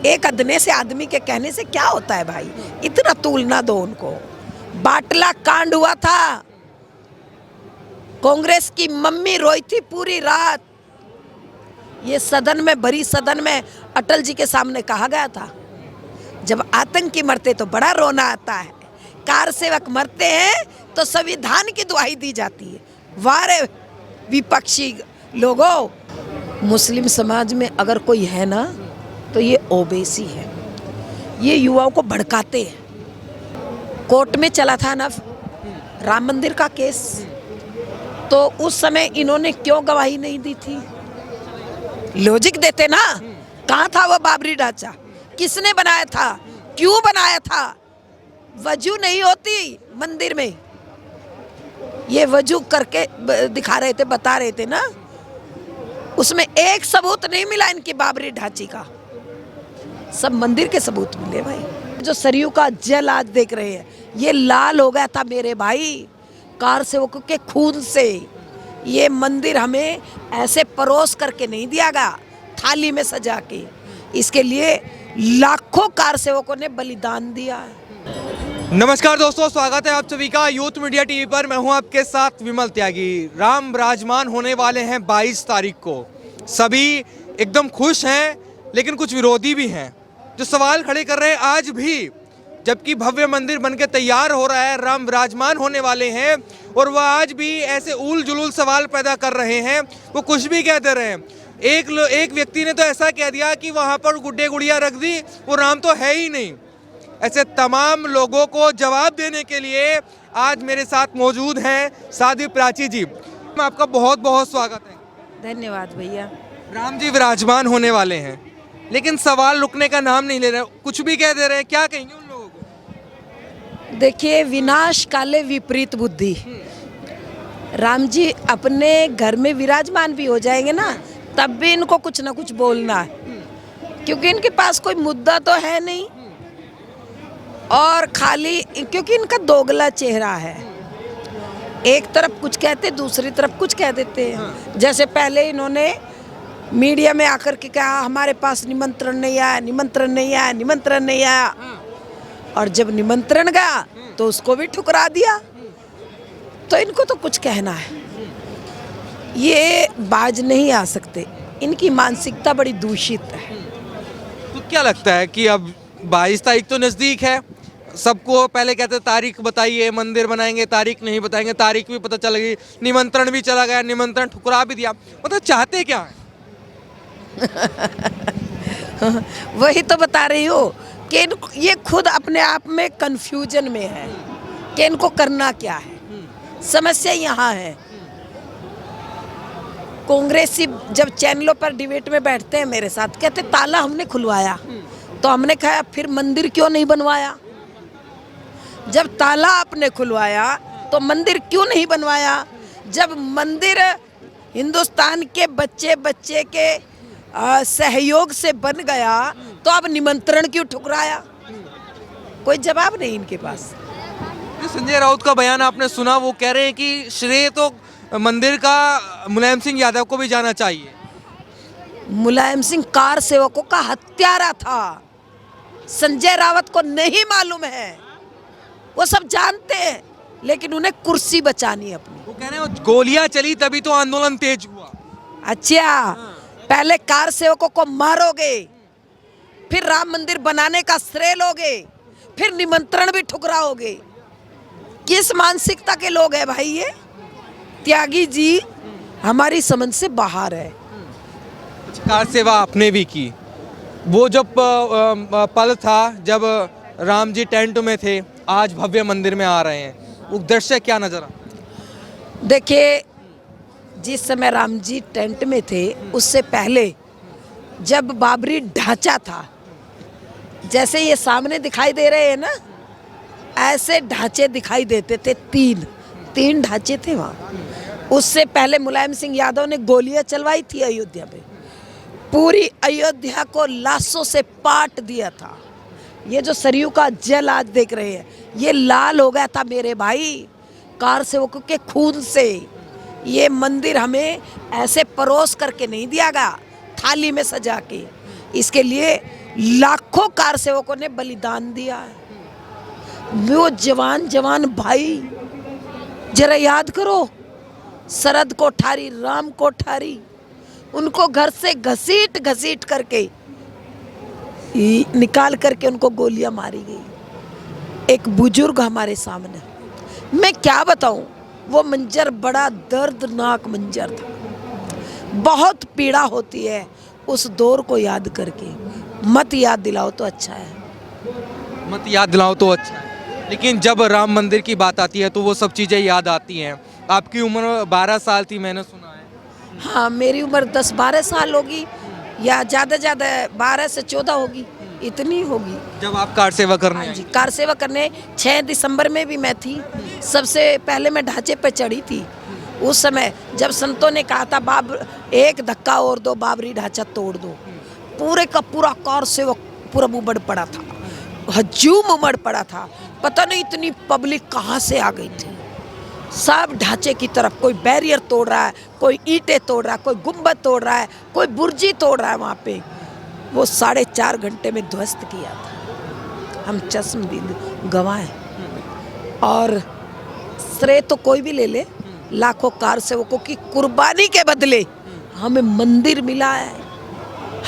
एक अदने से आदमी के कहने से क्या होता है भाई, इतना तूलना दो उनको। बाटला कांड हुआ था, कांग्रेस की मम्मी रोई थी पूरी रात। ये सदन में, भरी सदन में अटल जी के सामने कहा गया था, जब आतंकी मरते तो बड़ा रोना आता है, कार सेवक मरते हैं तो संविधान की दुहाई दी जाती है। वारे विपक्षी लोगों, मुस्लिम समाज में अगर कोई है ना तो ये ओवैसी है। ये युवाओं को भड़काते हैं। कोर्ट में चला था ना राम मंदिर का केस, तो उस समय इन्होंने क्यों गवाही नहीं दी थी? लॉजिक देते ना। कहाँ था वो बाबरी ढांचा? किसने बनाया था? क्यों बनाया था? वजू नहीं होती मंदिर में, ये वजू करके दिखा रहे थे, बता रहे थे ना। उसमें एक सबूत नहीं मिला इनकी बाबरी ढांची का, सब मंदिर के सबूत मिले भाई। जो सरयू का जल आज देख रहे हैं, ये लाल हो गया था मेरे भाई कार सेवकों के खून से। ये मंदिर हमें ऐसे परोस करके नहीं दिया गया, थाली में सजा के। इसके लिए लाखों कार सेवकों ने बलिदान दिया है। नमस्कार दोस्तों, स्वागत है आप सभी का यूथ मीडिया टीवी पर। मैं हूं आपके साथ विमल त्यागी। राम विराजमान होने वाले हैं 22 तारीख को। सभी एकदम खुश हैं, लेकिन कुछ विरोधी भी हैं जो सवाल खड़े कर रहे हैं आज भी, जबकि भव्य मंदिर बनके तैयार हो रहा है, राम विराजमान होने वाले हैं, और वह आज भी ऐसे उल जुलूल सवाल पैदा कर रहे हैं। वो कुछ भी कह दे रहे हैं। एक व्यक्ति ने तो ऐसा कह दिया कि वहाँ पर गुड्डे गुड़िया रख दी, वो राम तो है ही नहीं। ऐसे तमाम लोगों को जवाब देने के लिए आज मेरे साथ मौजूद हैं साध्वी प्राची जी। आपका बहुत बहुत स्वागत है। धन्यवाद भैया। राम जी विराजमान होने वाले हैं, लेकिन सवाल रुकने का नाम नहीं ले रहे, कुछ भी कह दे रहे हैं। क्या कहेंगे उन लोगों को? देखिए, विनाश काले विपरीत बुद्धि। राम जी अपने घर में विराजमान भी हो जाएंगे ना, तब भी इनको कुछ ना कुछ बोलना है, क्योंकि इनके पास कोई मुद्दा तो है नहीं, और खाली क्योंकि इनका दोगला चेहरा है। एक तरफ कुछ कहते, दूसरी तरफ कुछ कह देते हैं। जैसे पहले इन्होंने मीडिया में आकर के कहा हमारे पास निमंत्रण नहीं आया, निमंत्रण नहीं आया, निमंत्रण नहीं आया, और जब निमंत्रण गया तो उसको भी ठुकरा दिया। तो इनको तो कुछ कहना है, ये बाज नहीं आ सकते। इनकी मानसिकता बड़ी दूषित है। तो क्या लगता है कि अब 22 तारीख तो नज़दीक है, सबको पहले कहते तारीख बताइए, मंदिर बनाएंगे, तारीख नहीं बताएंगे, तारीख भी पता चल गई, निमंत्रण भी चला गया, निमंत्रण ठुकरा भी दिया। मतलब चाहते क्या है? वही तो बता रही हूँ कि ये खुद अपने आप में कंफ्यूजन में है कि इनको करना क्या है। समस्या यहाँ है, कांग्रेसी जब चैनलों पर डिबेट में बैठते हैं मेरे साथ, कहते ताला हमने खुलवाया, तो हमने कहा फिर मंदिर क्यों नहीं बनवाया? जब ताला आपने खुलवाया तो मंदिर क्यों नहीं बनवाया? जब मंदिर हिंदुस्तान के बच्चे बच्चे के सहयोग से बन गया तो अब निमंत्रण क्यों ठुकराया? कोई जवाब नहीं इनके पास। संजय राउत का बयान आपने सुना, वो कह रहे हैं कि श्रेय तो मंदिर का मुलायम सिंह यादव को भी जाना चाहिए। मुलायम सिंह कार सेवकों का हत्यारा था, संजय रावत को नहीं मालूम है, वो सब जानते हैं, लेकिन उन्हें कुर्सी बचानी है अपनी। वो कह रहे हैं गोलियां चली तभी तो आंदोलन तेज हुआ। अच्छा, पहले कार सेवकों को मारोगे, फिर राम मंदिर बनाने का श्रेय लोगे, फिर निमंत्रण भी ठुकराओगे। किस मानसिकता के लोग हैं भाई ये? त्यागी जी हमारी समझ से बाहर है। कार सेवा आपने भी की, वो जब पल था जब राम जी टेंट में थे, आज भव्य मंदिर में आ रहे हैं, वो दृश्य क्या नजर आ? देखिए, जिस समय राम जी टेंट में थे उससे पहले जब बाबरी ढांचा था, जैसे ये सामने दिखाई दे रहे हैं ना, ऐसे ढांचे दिखाई देते थे। तीन ढांचे थे वहाँ। उससे पहले मुलायम सिंह यादव ने गोलियां चलवाई थी अयोध्या में, पूरी अयोध्या को लाशों से पाट दिया था। ये जो सरयू का जल आज देख रहे हैं, ये लाल हो गया था मेरे भाई कार सेवकों के खून से। ये मंदिर हमें ऐसे परोस करके नहीं दिया गया, थाली में सजा के। इसके लिए लाखों कार सेवकों ने बलिदान दिया है। वो जवान जवान भाई जरा याद करो, शरद कोठारी, राम कोठारी, उनको घर से घसीट घसीट करके निकाल करके उनको गोलियां मारी गई। एक बुजुर्ग हमारे सामने, मैं क्या बताऊं, वो मंजर बड़ा दर्दनाक मंजर था। बहुत पीड़ा होती है उस दौर को याद करके। मत याद दिलाओ तो अच्छा है। मत याद दिलाओ तो अच्छा है, लेकिन जब राम मंदिर की बात आती है तो वो सब चीज़ें याद आती हैं। आपकी उम्र 12 साल थी, मैंने सुना है। हाँ, मेरी उम्र 10-12 साल होगी, या ज़्यादा 12 से 14 होगी, इतनी होगी। जब आप कार सेवा करने हाँ जी, आई। कार सेवा करने 6 दिसंबर में भी मैं थी। सबसे पहले मैं ढांचे पे चढ़ी थी उस समय, जब संतों ने कहा था बाब एक धक्का और दो, बाबरी ढांचा तोड़ दो। पूरे का पूरा कार सेवक पूरा उमड़ पड़ा था, हजूम उमड़ पड़ा था। पता नहीं इतनी पब्लिक कहाँ से आ गई थी। सब ढांचे की तरफ, कोई बैरियर तोड़ रहा है, कोई ईंटें तोड़ रहा है, कोई गुंबद तोड़ रहा है, कोई बुर्जी तोड़ रहा है। वहाँ पे वो 4.5 घंटे में ध्वस्त किया था। हम चश्मदीद गवाह हैं। और श्रेय तो कोई भी ले ले, लाखों कार सेवकों की कुर्बानी के बदले हमें मंदिर मिला है।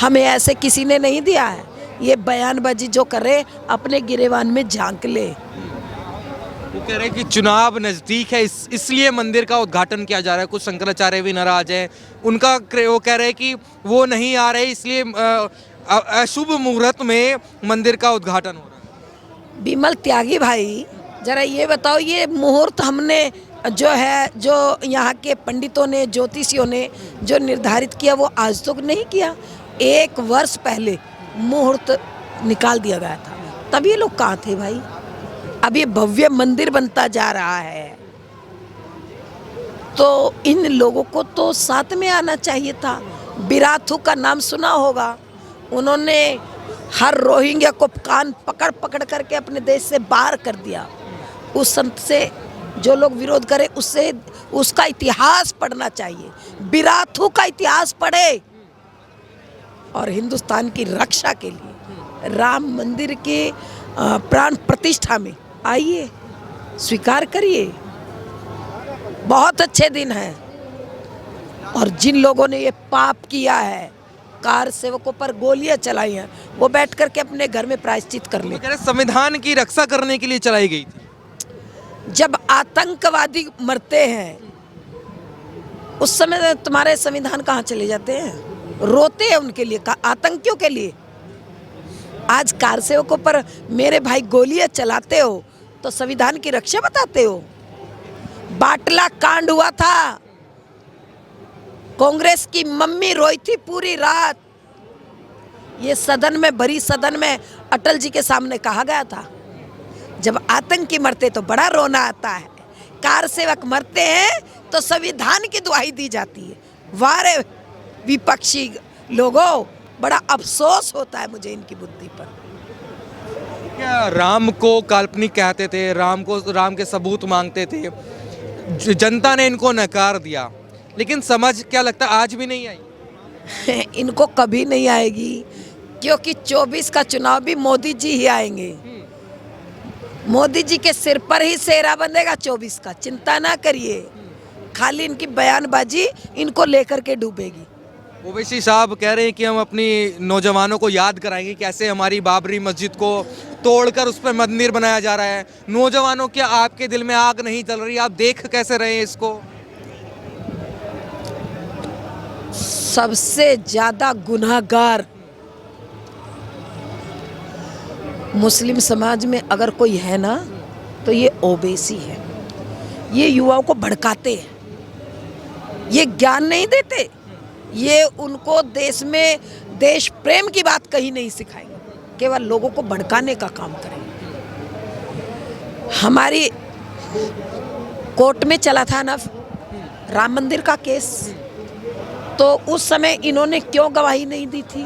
हमें ऐसे किसी ने नहीं दिया है। ये बयानबाजी जो करे अपने गिरेबान में झांक ले। वो कह रहे हैं कि चुनाव नज़दीक है, इसलिए मंदिर का उद्घाटन किया जा रहा है। कुछ शंकराचार्य भी नाराज हैं। उनका वो कह रहे हैं कि वो नहीं आ रहे, इसलिए अशुभ मुहूर्त में मंदिर का उद्घाटन हो रहा है। बिमल त्यागी भाई, जरा ये बताओ, ये मुहूर्त हमने जो है, जो यहाँ के पंडितों ने, ज्योतिषियों ने जो निर्धारित किया, वो आज तक नहीं किया। 1 वर्ष पहले मुहूर्त निकाल दिया गया था। तब ये लोग कहाँ थे भाई? अब ये भव्य मंदिर बनता जा रहा है, तो इन लोगों को तो साथ में आना चाहिए था। बिराथू का नाम सुना होगा, उन्होंने हर रोहिंग्या को कान पकड़ पकड़ करके अपने देश से बाहर कर दिया। उस संत से जो लोग विरोध करें, उससे उसका इतिहास पढ़ना चाहिए। बिराथू का इतिहास पढ़े और हिंदुस्तान की रक्षा के लिए राम मंदिर के प्राण प्रतिष्ठा में आइए, स्वीकार करिए। बहुत अच्छे दिन हैं। और जिन लोगों ने ये पाप किया है, कार सेवकों पर गोलियां चलाई हैं, वो बैठ करके अपने घर में प्रायश्चित कर ले। वो कह रहे हैं संविधान की रक्षा करने के लिए चलाई गई थी। जब आतंकवादी मरते हैं उस समय तुम्हारे संविधान कहाँ चले जाते हैं? रोते हैं उनके लिए, आतंकियों के लिए। आज कार सेवकों पर मेरे भाई गोलियां चलाते हो तो संविधान की रक्षा बताते हो। बाटला कांड हुआ था, कांग्रेस की मम्मी रोई थी पूरी रात। ये सदन में, भरी सदन में अटल जी के सामने कहा गया था, जब आतंकी मरते तो बड़ा रोना आता है, कार सेवक मरते हैं तो संविधान की दुहाई दी जाती है। वारे विपक्षी लोगों, बड़ा अफसोस होता है मुझे इनकी बुद्धि पर। क्या राम को काल्पनिक कहते थे, राम के सबूत मांगते थे, जनता ने इनको नकार दिया, लेकिन समझ क्या लगता है आज भी नहीं आई? इनको कभी नहीं आएगी, क्योंकि 24 का चुनाव भी मोदी जी ही आएंगे। मोदी जी के सिर पर ही सेहरा बंधेगा 24 का, चिंता ना करिए। खाली इनकी बयानबाजी इनको लेकर के डूबेगी। ओवैसी साहब कह रहे हैं कि हम अपनी नौजवानों को याद कराएंगे कैसे हमारी बाबरी मस्जिद को तोड़कर उस पर मंदिर बनाया जा रहा है। नौजवानों, क्या आपके दिल में आग नहीं जल रही? आप देख कैसे रहे हैं इसको? सबसे ज्यादा गुनाहगार मुस्लिम समाज में अगर कोई है ना, तो ये ओवैसी है। ये युवाओं को भड़काते हैं, ये ज्ञान नहीं देते, ये उनको देश में देश प्रेम की बात कहीं नहीं सिखाएंगे, केवल लोगों को भड़काने का काम करेंगे। हमारी कोर्ट में चला था ना राम मंदिर का केस, तो उस समय इन्होंने क्यों गवाही नहीं दी थी?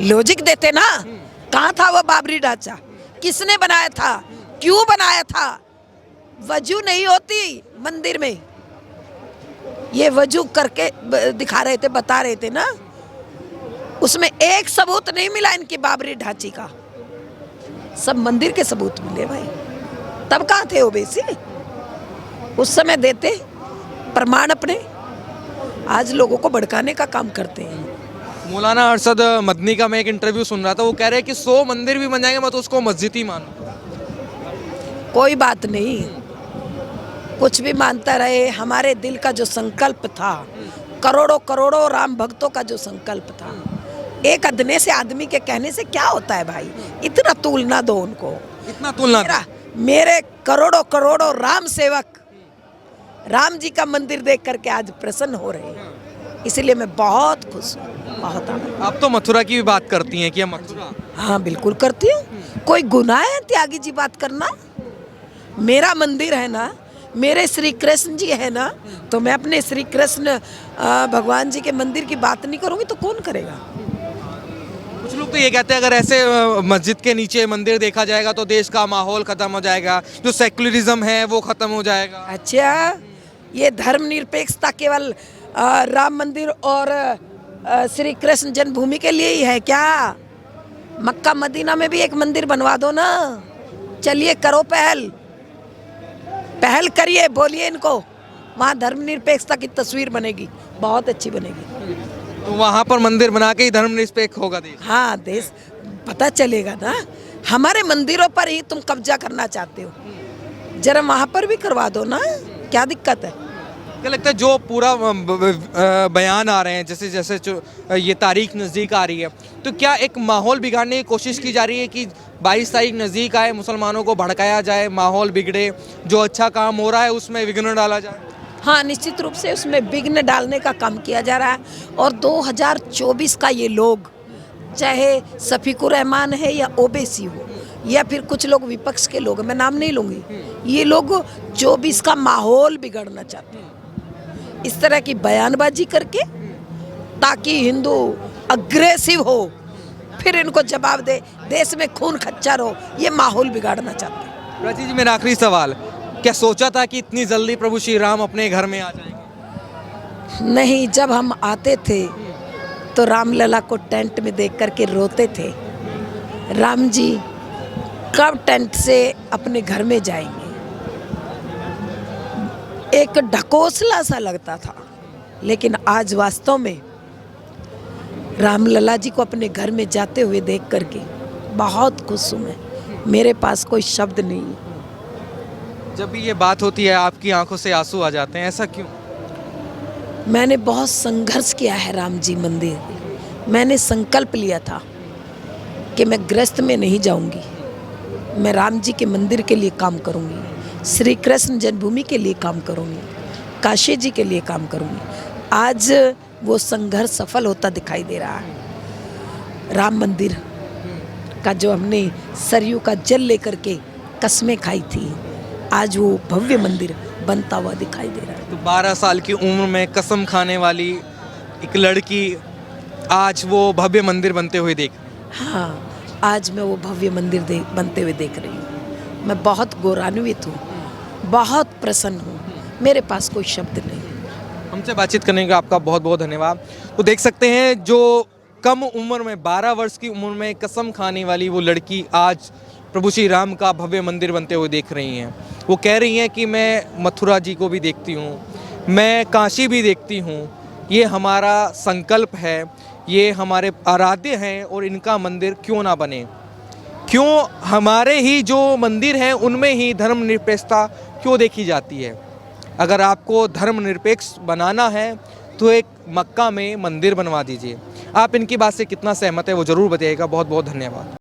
लॉजिक देते ना। कहाँ था वो बाबरी ढांचा? किसने बनाया था? क्यों बनाया था? वजू नहीं होती मंदिर में, ये वजू करके दिखा रहे थे, बता रहे थे ना। उसमें एक सबूत नहीं मिला इनकी बाबरी ढांची का, सब मंदिर के सबूत मिले भाई। तब कहाँ थे ओवैसी? उस समय देते प्रमाण अपने, आज लोगों को भड़काने का काम करते हैं। मौलाना अरशद मदनी का मैं एक इंटरव्यू सुन रहा था, वो कह रहे हैं कि 100 मंदिर भी बन जाएंगे मैं तो उसको मस्जिद ही मानूं। कोई बात नहीं, कुछ भी मानता रहे। हमारे दिल का जो संकल्प था, करोड़ों करोड़ों राम भक्तों का जो संकल्प था, एक अदने से आदमी के कहने से क्या होता है भाई? इतना तुलना दो उनको, इतना तुलना मेरे करोड़ों करोड़ों राम सेवक राम जी का मंदिर देख करके आज प्रसन्न हो रहे हैं, इसलिए मैं बहुत खुश हूँ, बहुत आनंद। आप तो मथुरा की भी बात करती हैं कि मथुरा, हाँ बिल्कुल करती हूँ। कोई गुनाह है त्यागी जी बात करना? मेरा मंदिर है ना, मेरे श्री कृष्ण जी है ना, तो मैं अपने श्री कृष्ण भगवान जी के मंदिर की बात नहीं करूँगी तो कौन करेगा? कुछ लोग तो ये कहते हैं अगर ऐसे मस्जिद के नीचे मंदिर देखा जाएगा तो देश का माहौल खत्म हो जाएगा, जो सेक्युलरिज्म है वो खत्म हो जाएगा। अच्छा, ये धर्मनिरपेक्षता केवल राम मंदिर और श्री कृष्ण जन्मभूमि के लिए ही है क्या? मक्का मदीना में भी एक मंदिर बनवा दो ना। चलिए करो पहल, पहल करिए, बोलिए इनको, वहाँ धर्मनिरपेक्षता की तस्वीर बनेगी, बहुत अच्छी बनेगी। तो वहाँ पर मंदिर बना के ही धर्मनिरपेक्ष होगा देश। हाँ, देश पता चलेगा ना। हमारे मंदिरों पर ही तुम कब्जा करना चाहते हो, जरा वहाँ पर भी करवा दो ना, क्या दिक्कत है? क्या लगता है जो पूरा बयान आ रहे हैं, जैसे जैसे जो ये तारीख नज़दीक आ रही है, तो क्या एक माहौल बिगाड़ने की कोशिश की जा रही है कि 22 तारीख नज़दीक आए, मुसलमानों को भड़काया जाए, माहौल बिगड़े, जो अच्छा काम हो रहा है उसमें विघ्न डाला जाए? हाँ, निश्चित रूप से उसमें विघ्न डालने का काम किया जा रहा है। और 2024 का ये लोग, चाहे शफीकुर रहमान है या ओवैसी हो या फिर कुछ लोग विपक्ष के लोग, मैं नाम नहीं लूँगी, ये लोग 24 का माहौल बिगड़ना चाहते हैं इस तरह की बयानबाजी करके, ताकि हिंदू अग्रेसिव हो, फिर इनको जवाब दे, देश में खून खच्चर हो, ये माहौल बिगाड़ना चाहते हैं। प्राची जी, मेरा आखिरी सवाल, क्या सोचा था कि इतनी जल्दी प्रभु श्री राम अपने घर में आ जाएंगे? नहीं, जब हम आते थे तो रामलला को टेंट में देख करके रोते थे, राम जी कब टेंट से अपने घर में जाएंगे। एक ढकोसला सा लगता था, लेकिन आज वास्तव में रामलला जी को अपने घर में जाते हुए देख करके बहुत खुश हूँ मैं, मेरे पास कोई शब्द नहीं है। जब भी ये बात होती है आपकी आंखों से आंसू आ जाते हैं, ऐसा क्यों? मैंने बहुत संघर्ष किया है राम जी मंदिर, मैंने संकल्प लिया था कि मैं गृहस्थ में नहीं जाऊंगी, मैं राम जी के मंदिर के लिए काम करूंगी, श्री कृष्ण जन्मभूमि के लिए काम करूंगी, काशी जी के लिए काम करूंगी। आज वो संघर्ष सफल होता दिखाई दे रहा है। राम मंदिर का जो हमने सरयू का जल लेकर के कसमें खाई थी, आज वो भव्य मंदिर बनता हुआ दिखाई दे रहा है। तो 12 साल की उम्र में कसम खाने वाली एक लड़की आज वो भव्य मंदिर बनते हुए देख। हाँ, आज मैं वो भव्य मंदिर बनते हुए देख रही हूँ। मैं बहुत गौरवान्वित हूँ, बहुत प्रसन्न हूँ, मेरे पास कोई शब्द नहीं। हमसे बातचीत करने का आपका बहुत बहुत धन्यवाद। तो देख सकते हैं जो कम उम्र में 12 वर्ष की उम्र में कसम खाने वाली वो लड़की आज प्रभु श्री राम का भव्य मंदिर बनते हुए देख रही हैं। वो कह रही हैं कि मैं मथुरा जी को भी देखती हूँ, मैं काशी भी देखती हूँ, ये हमारा संकल्प है, ये हमारे आराध्य हैं और इनका मंदिर क्यों ना बने। क्यों हमारे ही जो मंदिर हैं उनमें ही धर्मनिरपेक्षता क्यों देखी जाती है? अगर आपको धर्मनिरपेक्ष बनाना है तो एक मक्का में मंदिर बनवा दीजिए। आप इनकी बात से कितना सहमत है वो ज़रूर बताइएगा। बहुत बहुत धन्यवाद।